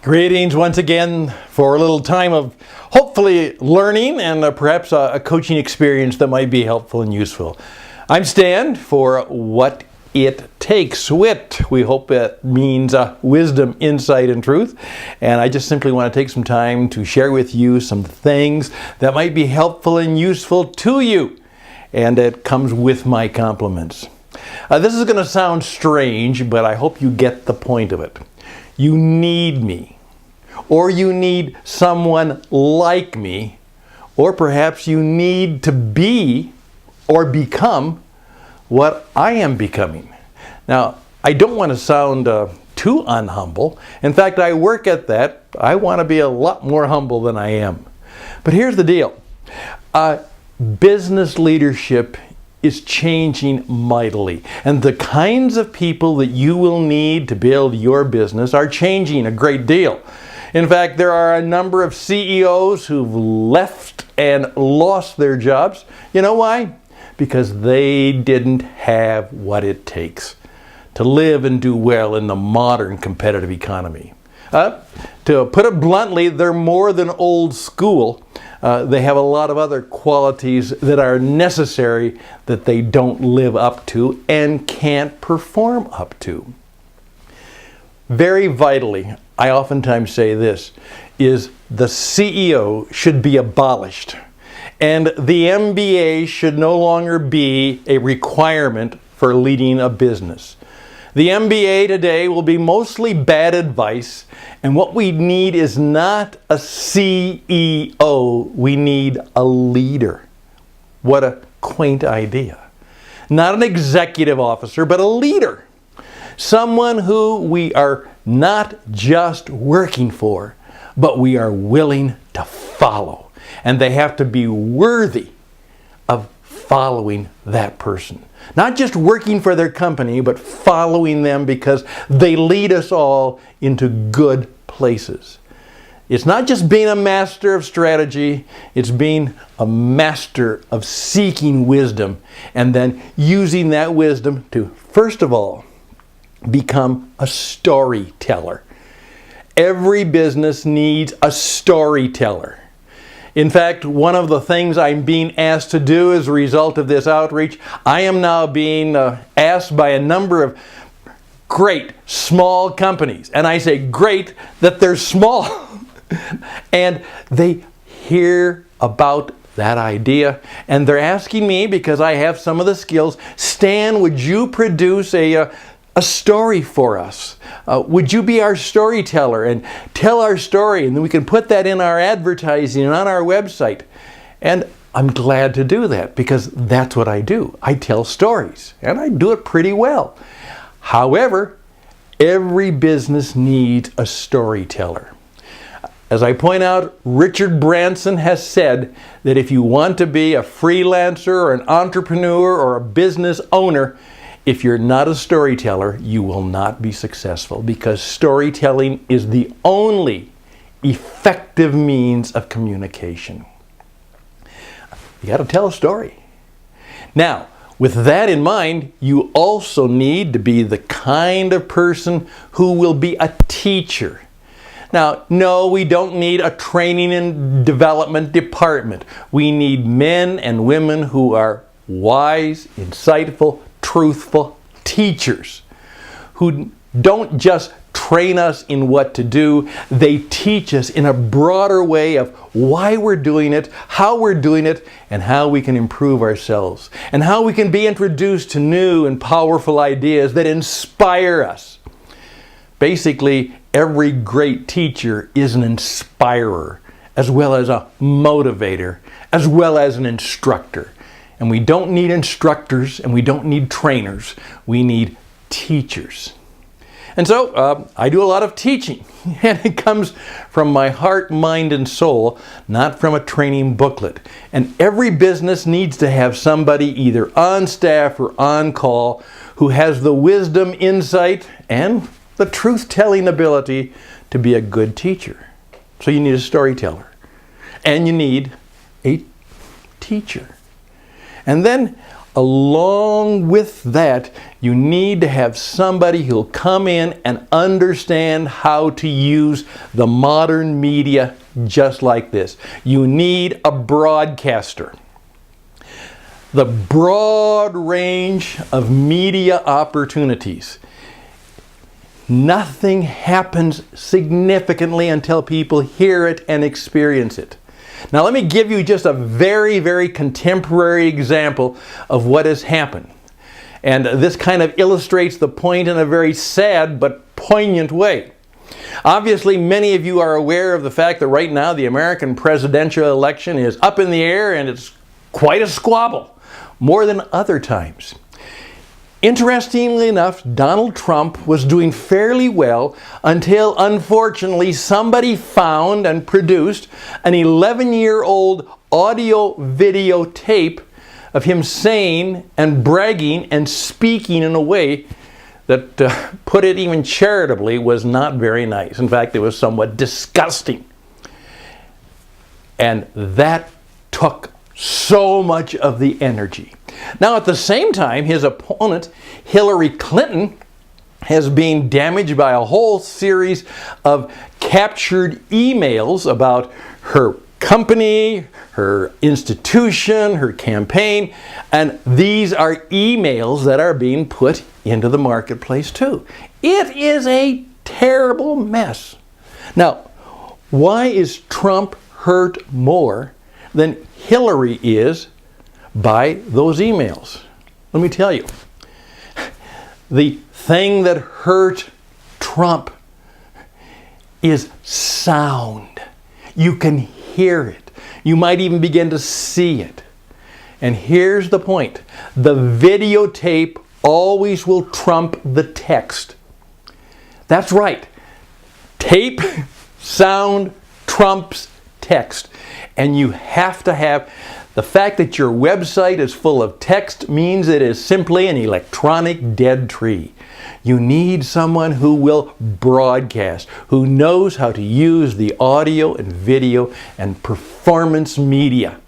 Greetings once again for a little time of hopefully learning and perhaps a coaching experience that might be helpful and useful. I'm Stan for What It Takes. WIT, we hope it means wisdom, insight, and truth. And I just simply want to take some time to share with you some things that might be helpful and useful to you. And it comes with my compliments. This is going to sound strange, but I hope you get the point of it. You need me, or you need someone like me, or perhaps you need to be or become what I am becoming. Now, I don't want to sound too unhumble. In fact, I work at that. I want to be a lot more humble than I am. But here's the deal. Business leadership is changing mightily, and the kinds of people that you will need to build your business are changing a great deal. In fact, there are a number of CEOs who've left and lost their jobs. You know why? Because they didn't have what it takes to live and do well in the modern competitive economy. To put it bluntly, they're more than old school. They have a lot of other qualities that are necessary that they don't live up to and can't perform up to. Very vitally, I oftentimes say this, is the CEO should be abolished. And the MBA should no longer be a requirement for leading a business. The MBA today will be mostly bad advice, and what we need is not a CEO, we need a leader. What a quaint idea. Not an executive officer, but a leader. Someone who we are not just working for, but we are willing to follow. And they have to be worthy of following that person. Not just working for their company, but following them because they lead us all into good places. It's not just being a master of strategy, it's being a master of seeking wisdom and then using that wisdom to, first of all, become a storyteller. Every business needs a storyteller. In fact, one of the things I'm being asked to do as a result of this outreach, I am now being asked by a number of great small companies. And I say great that they're small. And they hear about that idea. And they're asking me, because I have some of the skills, Stan, would you produce a story for us? Would you be our storyteller and tell our story, and then we can put that in our advertising and on our website? And I'm glad to do that because that's what I do. I tell stories and I do it pretty well. However, every business needs a storyteller. As I point out, Richard Branson has said that if you want to be a freelancer or an entrepreneur or a business owner, if you're not a storyteller, you will not be successful because storytelling is the only effective means of communication. You got to tell a story. Now, with that in mind, you also need to be the kind of person who will be a teacher. Now, no, we don't need a training and development department. We need men and women who are wise, insightful, truthful teachers who don't just train us in what to do, they teach us in a broader way of why we're doing it, how we're doing it, and how we can improve ourselves, and how we can be introduced to new and powerful ideas that inspire us. Basically, every great teacher is an inspirer, as well as a motivator, as well as an instructor. And we don't need instructors and we don't need trainers. We need teachers. And so I do a lot of teaching. And it comes from my heart, mind, and soul, not from a training booklet. And every business needs to have somebody either on staff or on call who has the wisdom, insight, and the truth-telling ability to be a good teacher. So you need a storyteller. And you need a teacher. And then along with that, you need to have somebody who'll come in and understand how to use the modern media just like this. You need a broadcaster. The broad range of media opportunities. Nothing happens significantly until people hear it and experience it. Now let me give you just a very, very contemporary example of what has happened. And this kind of illustrates the point in a very sad but poignant way. Obviously, many of you are aware of the fact that right now the American presidential election is up in the air and it's quite a squabble, more than other times. Interestingly enough, Donald Trump was doing fairly well until, unfortunately, somebody found and produced an 11-year-old audio-video tape of him saying and bragging and speaking in a way that, put it even charitably, was not very nice. In fact, it was somewhat disgusting. And that took so much of the energy. Now, at the same time, his opponent, Hillary Clinton, has been damaged by a whole series of captured emails about her company, her institution, her campaign, and these are emails that are being put into the marketplace too. It is a terrible mess. Now, why is Trump hurt more than Hillary is by those emails? Let me tell you. The thing that hurt Trump is sound. You can hear it. You might even begin to see it. And here's the point. The videotape always will trump the text. That's right. Tape, sound trumps text. And you have to have the fact that your website is full of text means it is simply an electronic dead tree. You need someone who will broadcast, who knows how to use the audio and video and performance media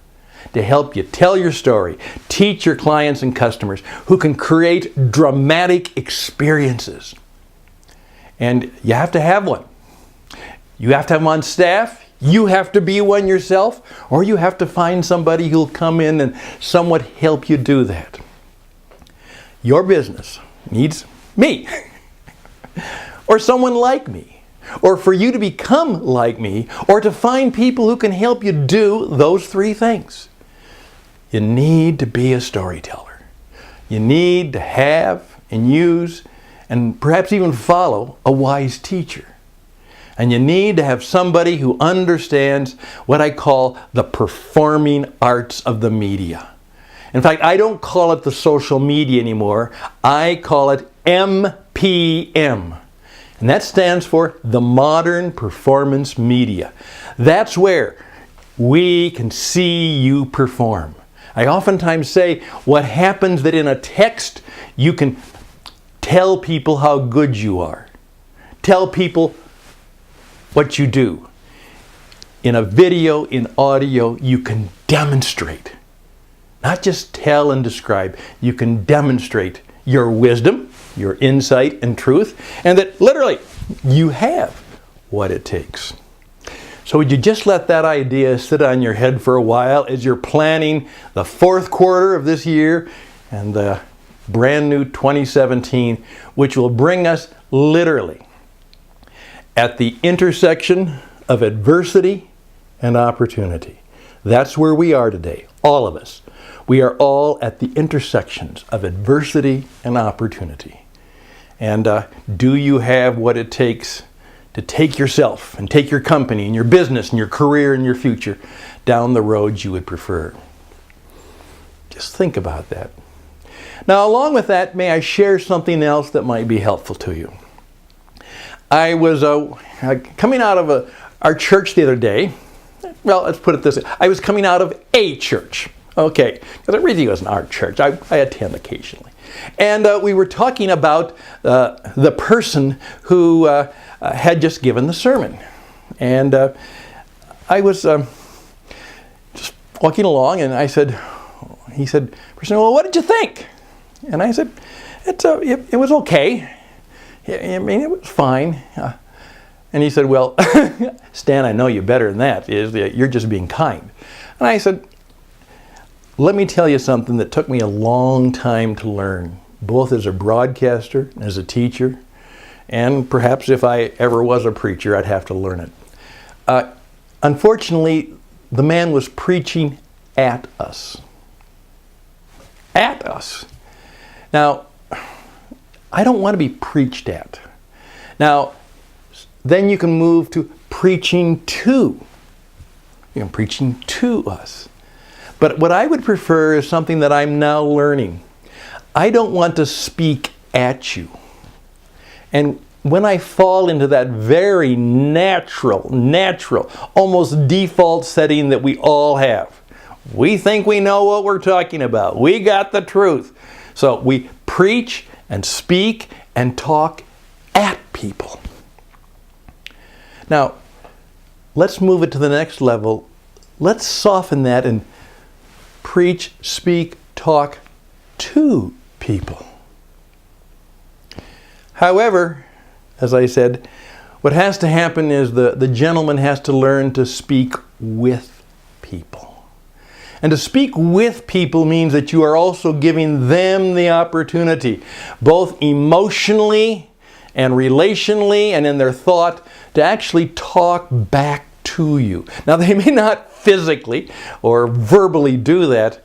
to help you tell your story, teach your clients and customers, who can create dramatic experiences. And you have to have one. You have to have them on staff. You have to be one yourself, or you have to find somebody who'll come in and somewhat help you do that. Your business needs me, or someone like me, or for you to become like me, or to find people who can help you do those three things. You need to be a storyteller. You need to have and use and perhaps even follow a wise teacher. And you need to have somebody who understands what I call the performing arts of the media. In fact, I don't call it the social media anymore. I call it MPM. And that stands for the modern performance media. That's where we can see you perform. I oftentimes say what happens that in a text you can tell people how good you are. Tell people what you do. In a video, in audio, you can demonstrate. Not just tell and describe. You can demonstrate your wisdom, your insight and truth, and that literally you have what it takes. So would you just let that idea sit on your head for a while as you're planning the fourth quarter of this year and the brand new 2017, which will bring us literally at the intersection of adversity and opportunity. That's where we are today, all of us. We are all at the intersections of adversity and opportunity. And do you have what it takes to take yourself and take your company and your business and your career and your future down the roads you would prefer? Just think about that. Now, along with that, may I share something else that might be helpful to you? I was coming out of our church the other day. Well, let's put it this way. I was coming out of a church. Okay, because it really wasn't our church. I attend occasionally. And we were talking about the person who had just given the sermon. And I was just walking along, and I said, he said, well, what did you think? And I said, it was okay. I mean, it was fine. And he said, well, Stan, I know you better than that. You're just being kind. And I said, let me tell you something that took me a long time to learn, both as a broadcaster, as a teacher, and perhaps if I ever was a preacher, I'd have to learn it. Unfortunately, the man was preaching at us. At us. Now, I don't want to be preached at. Now, then you can move to preaching to. Preaching to us. But what I would prefer is something that I'm now learning. I don't want to speak at you. And when I fall into that very natural, almost default setting that we all have, we think we know what we're talking about. We got the truth. So we preach and speak and talk at people. Now, let's move it to the next level. Let's soften that and preach, speak, talk to people. However, as I said, what has to happen is the gentleman has to learn to speak with people. And to speak with people means that you are also giving them the opportunity, both emotionally and relationally and in their thought, to actually talk back to you. Now, they may not physically or verbally do that,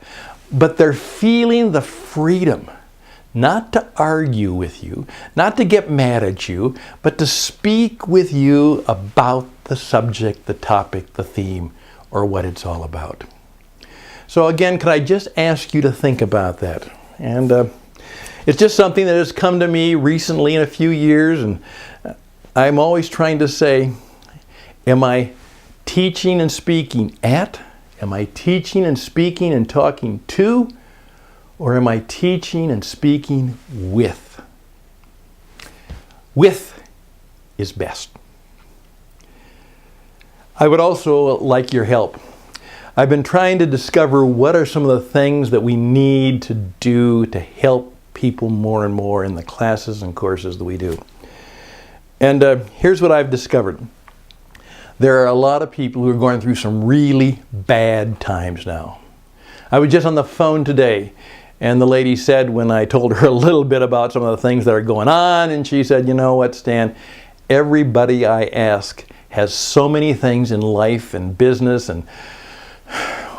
but they're feeling the freedom not to argue with you, not to get mad at you, but to speak with you about the subject, the topic, the theme, or what it's all about. So again, could I just ask you to think about that? And it's just something that has come to me recently in a few years, and I'm always trying to say, am I teaching and speaking at? Am I teaching and speaking and talking to? Or am I teaching and speaking with? With is best. I would also like your help. I've been trying to discover what are some of the things that we need to do to help people more and more in the classes and courses that we do. And here's what I've discovered. There are a lot of people who are going through some really bad times now. I was just on the phone today, and the lady said, when I told her a little bit about some of the things that are going on, and she said, you know what, Stan, everybody I ask has so many things in life and business and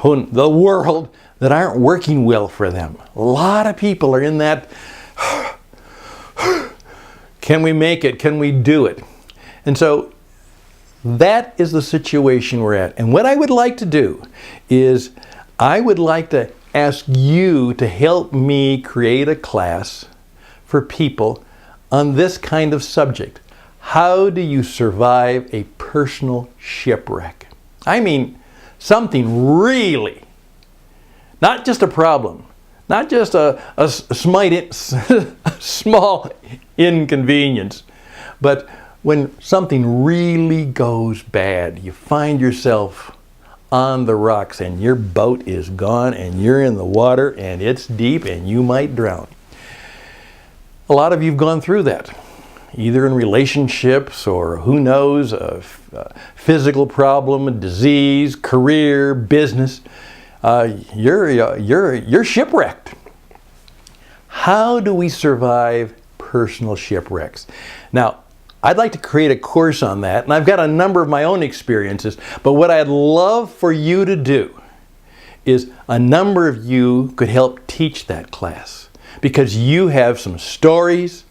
the world that aren't working well for them. A lot of people are in that, can we make it? Can we do it? And so that is the situation we're at. And what I would like to do is I would like to ask you to help me create a class for people on this kind of subject. How do you survive a personal shipwreck? I mean, something really, not just a problem, not just a small inconvenience, but when something really goes bad, you find yourself on the rocks and your boat is gone and you're in the water and it's deep and you might drown. A lot of you have gone through that, either in relationships or who knows, a physical problem, a disease, career, business. You're shipwrecked. How do we survive personal shipwrecks? Now, I'd like to create a course on that, and I've got a number of my own experiences, but what I'd love for you to do is a number of you could help teach that class, because you have some stories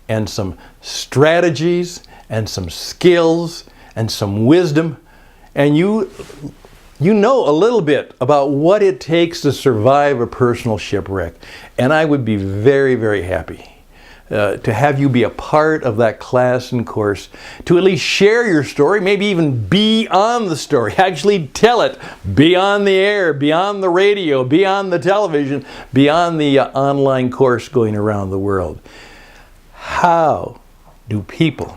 and some strategies and some skills and some wisdom, and you know a little bit about what it takes to survive a personal shipwreck, and I would be very, very happy to have you be a part of that class and course, to at least share your story, maybe even be on the story, actually tell it, be on the air, be on the radio, be on the television, be on the online course going around the world. How do people,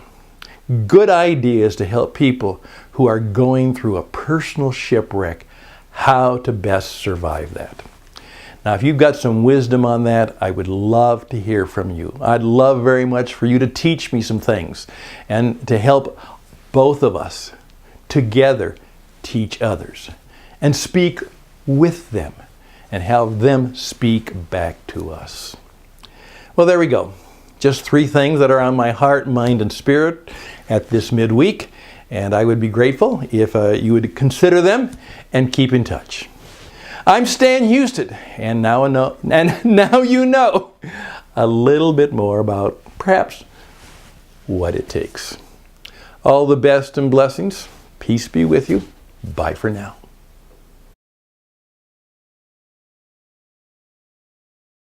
good ideas to help people who are going through a personal shipwreck, how to best survive that. Now, if you've got some wisdom on that, I would love to hear from you. I'd love very much for you to teach me some things and to help both of us together teach others and speak with them and have them speak back to us. Well, there we go. Just 3 things that are on my heart, mind, and spirit at this midweek. And I would be grateful if you would consider them and keep in touch. I'm Stan Hustad, and now you know a little bit more about perhaps what it takes. All the best and blessings. Peace be with you. Bye for now.